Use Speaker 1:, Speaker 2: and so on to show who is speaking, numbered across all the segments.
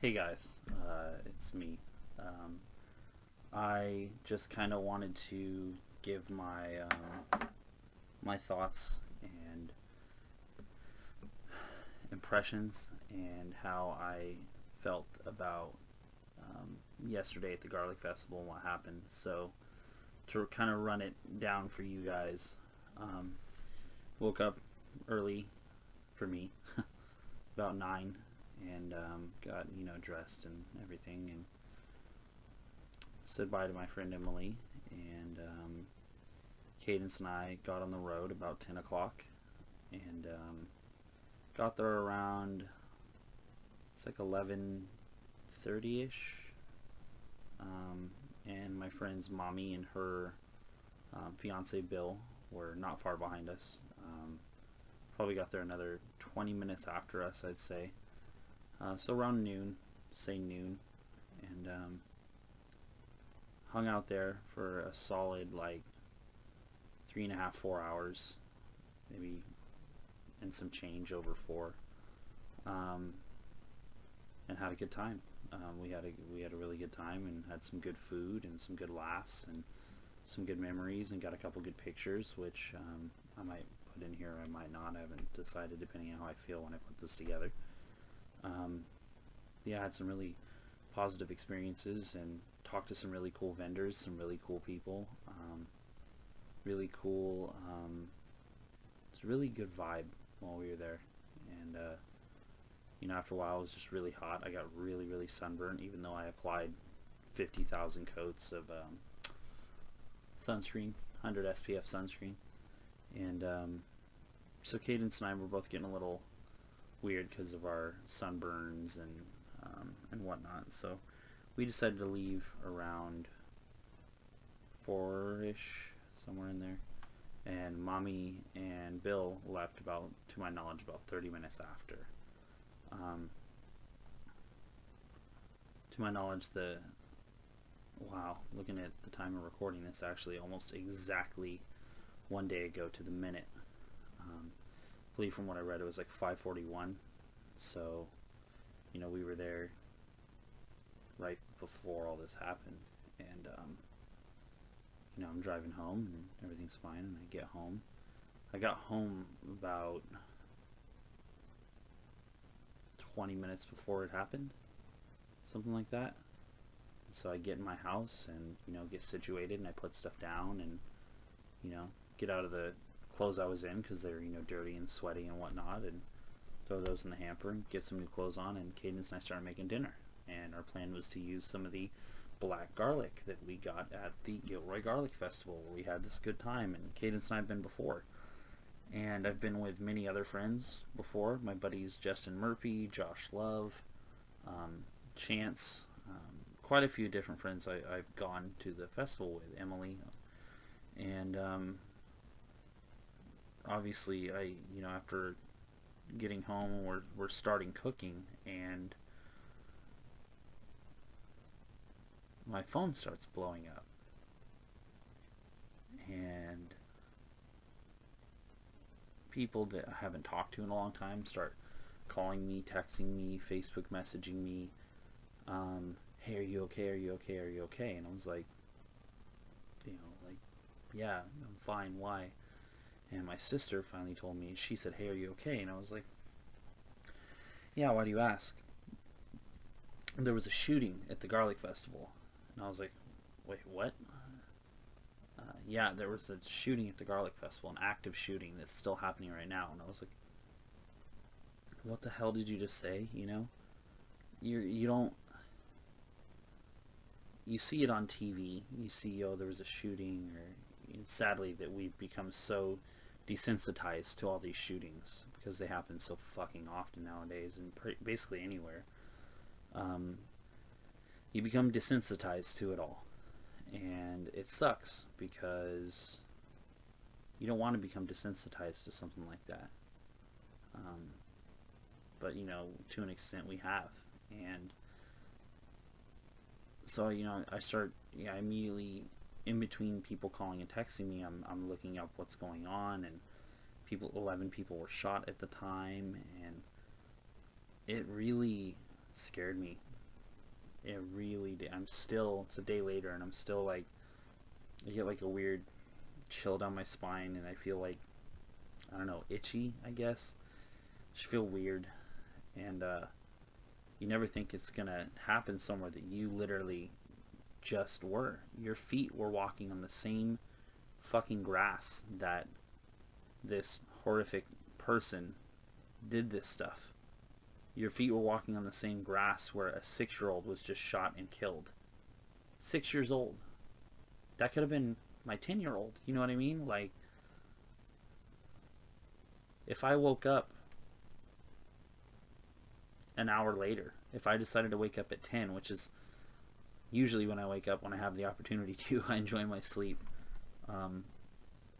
Speaker 1: Hey guys, it's me. Um, I just kind of wanted to give my thoughts and impressions and how I felt about yesterday at the Garlic Festival and what happened. So to kind of run it down for you guys, um, woke up early for me, about 9, and got dressed and everything and said bye to my friend Emily, and Cadence and I got on the road about 10 o'clock, and got there around, it's like 11:30ish, and my friend's mommy and her fiance Bill were not far behind us. Probably got there another 20 minutes after us, I'd say. So around noon, say noon, and hung out there for a solid like 3.5, 4 hours, maybe, and some change over four, um, and had a good time. We had a really good time and had some good food and some good laughs and some good memories and got a couple good pictures, which I might put in here. I might not. I haven't decided, depending on how I feel when I put this together. Um, yeah, I had some really positive experiences and talked to some really cool vendors, some really cool people. Really cool. It's a really good vibe while we were there, and after a while, it was just really hot. I got really, really sunburned, even though I applied 50,000 coats of sunscreen, 100 SPF sunscreen, and so Cadence and I were both getting a little weird because of our sunburns and whatnot. So we decided to leave around 4ish, somewhere in there. And Mommy and Bill left about, to my knowledge, about 30 minutes after. Um, to my knowledge, wow, looking at the time of recording this, actually almost exactly one day ago to the minute. I believe from what I read it was like 5:41. So, we were there right before all this happened, and I'm driving home and everything's fine, and I get home. I got home about 20 minutes before it happened, something like that. So I get in my house and get situated, and I put stuff down and get out of the clothes I was in because they're dirty and sweaty and whatnot, and throw those in the hamper and get some new clothes on. And Cadence and I started making dinner, and our plan was to use some of the black garlic that we got at the Gilroy Garlic Festival, where we had this good time. And Cadence and I have been before, and I've been with many other friends before. My buddies Justin Murphy, Josh Love, Chance, quite a few different friends I've gone to the festival with, Emily, and obviously after getting home, we're starting cooking, and my phone starts blowing up, and people that I haven't talked to in a long time start calling me, texting me, Facebook messaging me, hey, are you okay, are you okay, are you okay? And I was like, yeah, I'm fine, why? And my sister finally told me, she said, hey, are you okay? And I was like, yeah, why do you ask? There was a shooting at the Garlic Festival. And I was like, wait, what? Yeah, there was a shooting at the Garlic Festival, an active shooting that's still happening right now. And I was like, what the hell did you just say? You don't, you see it on TV, you see, oh, there was a shooting, or sadly that we've become so desensitized to all these shootings because they happen so fucking often nowadays, and basically anywhere. You become desensitized to it all, and it sucks because you don't want to become desensitized to something like that. But to an extent we have, and so I immediately, in between people calling and texting me, I'm looking up what's going on, and 11 people were shot at the time, and it really scared me It really did. I'm still, it's a day later, and I'm still like, I get like a weird chill down my spine, and I feel like, I don't know, itchy, I guess. Just feel weird. And you never think it's gonna happen somewhere that you literally just were. Your feet were walking on the same fucking grass that this horrific person did this stuff. Your feet were walking on the same grass where a 6-year-old was just shot and killed. 6 years old. That could have been my 10-year-old. You know what I mean? Like, if I woke up an hour later, if I decided to wake up at 10, which is usually when I wake up when I have the opportunity to, I enjoy my sleep.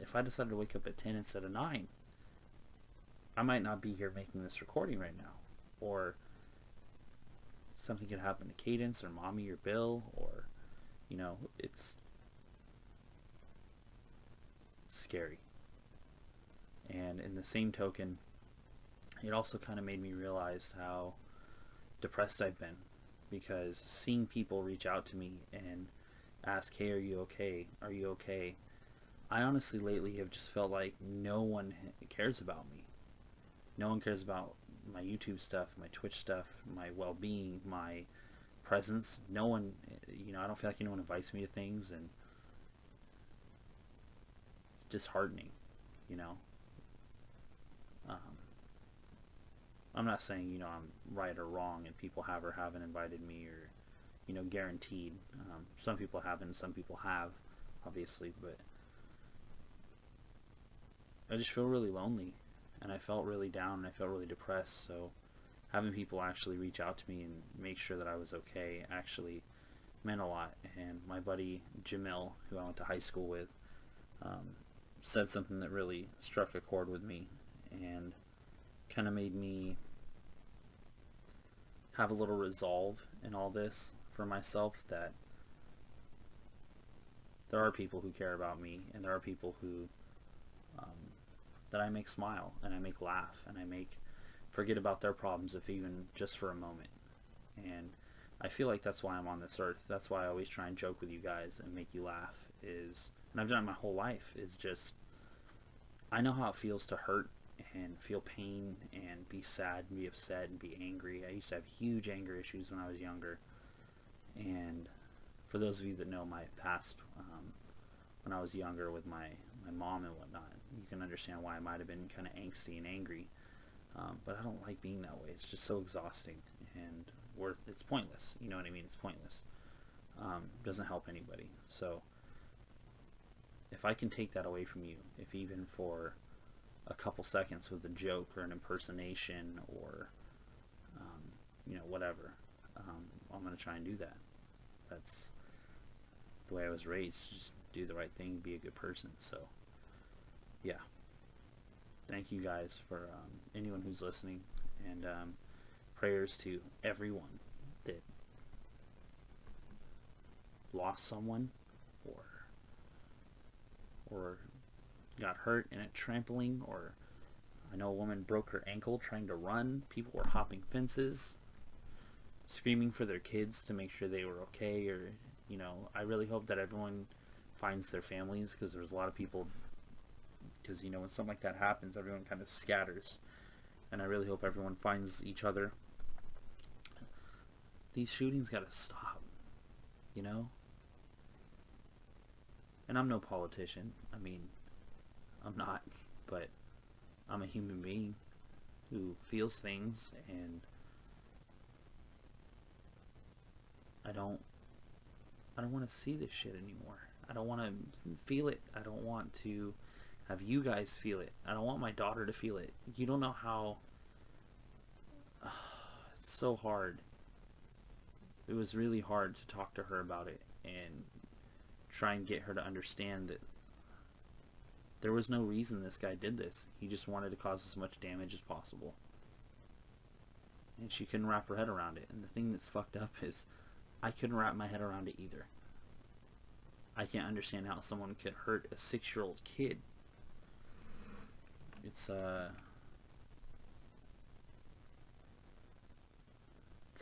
Speaker 1: If I decided to wake up at 10 instead of 9, I might not be here making this recording right now. Or something could happen to Cadence or Mommy or Bill, or, you know, it's scary. And in the same token, it also kind of made me realize how depressed I've been, because seeing people reach out to me and ask, hey, are you okay? Are you okay? I honestly lately have just felt like no one cares about me. No one cares about my YouTube stuff, my Twitch stuff, my well-being, my presence. No one, you know, I don't feel like anyone invites me to things, and it's disheartening, you know. I'm not saying, you know, I'm right or wrong and people have or haven't invited me, or, you know, guaranteed. Some people haven't, some people have, obviously, but I just feel really lonely, and I felt really down, and I felt really depressed. So having people actually reach out to me and make sure that I was okay actually meant a lot. And my buddy Jamil, who I went to high school with, said something that really struck a chord with me, and kind of made me have a little resolve in all this for myself, that there are people who care about me, and there are people who that I make smile, and I make laugh, and I make forget about their problems, if even just for a moment. And I feel like that's why I'm on this earth. That's why I always try and joke with you guys and make you laugh, and I've done it my whole life, is just, I know how it feels to hurt and feel pain and be sad and be upset and be angry. I used to have huge anger issues when I was younger. And for those of you that know my past, when I was younger with my mom and whatnot, you can understand why I might have been kind of angsty and angry. But I don't like being that way. It's just so exhausting, and it's pointless. You know what I mean? It's pointless. Doesn't help anybody. So if I can take that away from you, if even for a couple seconds with a joke or an impersonation, or you know, whatever, I'm going to try and do that. That's the way I was raised. Just do the right thing, be a good person. So yeah, thank you guys for anyone who's listening, and prayers to everyone that lost someone, or got hurt in a trampoline, or I know a woman broke her ankle trying to run. People were hopping fences, screaming for their kids to make sure they were okay. Or, you know, I really hope that everyone finds their families, because there's a lot of people, because, you know, when something like that happens, everyone kind of scatters, and I really hope everyone finds each other. These shootings gotta stop, you know. And I'm no politician. I mean, I'm not, but I'm a human being who feels things, and I don't want to see this shit anymore. I don't want to feel it. I don't want to have you guys feel it. I don't want my daughter to feel it. You don't know how it's so hard. It was really hard to talk to her about it and try and get her to understand that there was no reason this guy did this. He just wanted to cause as much damage as possible. And she couldn't wrap her head around it. And the thing that's fucked up is I couldn't wrap my head around it either. I can't understand how someone could hurt a 6-year-old kid. It's a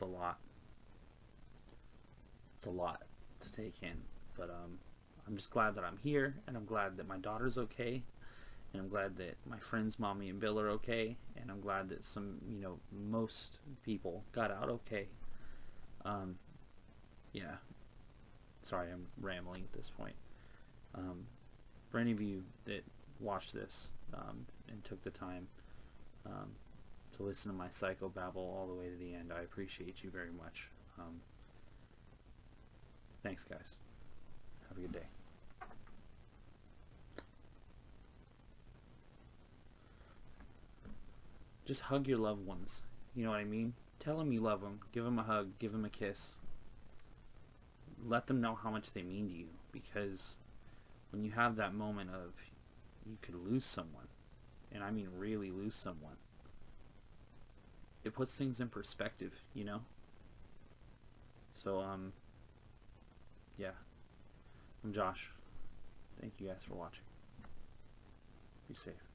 Speaker 1: lot. it's a lot to take in. But I'm just glad that I'm here, and I'm glad that my daughter's okay, and I'm glad that my friends, Mommy and Bill, are okay, and I'm glad that most people got out okay. Yeah. Sorry, I'm rambling at this point. For any of you that watched this and took the time to listen to my psychobabble all the way to the end, I appreciate you very much. Thanks, guys. Have a good day. Just hug your loved ones. You know what I mean? Tell them you love them. Give them a hug. Give them a kiss. Let them know how much they mean to you, because when you have that moment of you could lose someone, and I mean really lose someone, it puts things in perspective, you know? So, yeah. I'm Josh. Thank you guys for watching. Be safe.